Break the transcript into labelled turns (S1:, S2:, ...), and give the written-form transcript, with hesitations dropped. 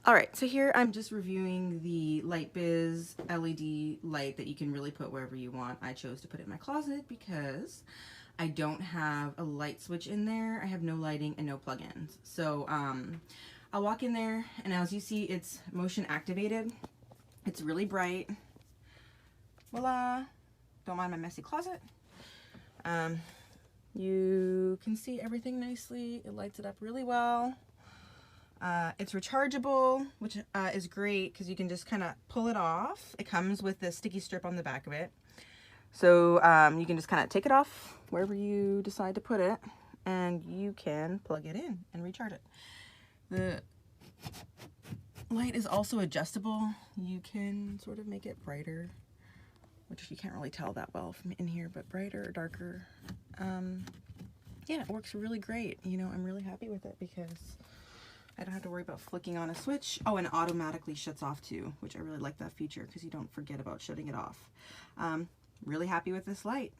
S1: All right, so here I'm just reviewing the Light Biz LED light that you can really put wherever you want. I chose to put it in my closet because I don't have a light switch in there. I have no lighting and no plugins. So I'll walk in there, and as you see, it's motion activated. It's really bright. Voila! Don't mind my messy closet. You can see everything nicely. It lights it up really well. It's rechargeable, which is great because you can just kind of pull it off. It comes with this sticky strip on the back of it. So you can just kind of take it off wherever you decide to put it, and you can plug it in and recharge it. The light is also adjustable. You can sort of make it brighter, which you can't really tell that well from in here, but brighter or darker. Yeah, it works really great. You know, I'm really happy with it because I don't have to worry about flicking on a switch. Oh, and it automatically shuts off too, which I really like that feature because you don't forget about shutting it off. Really happy with this light.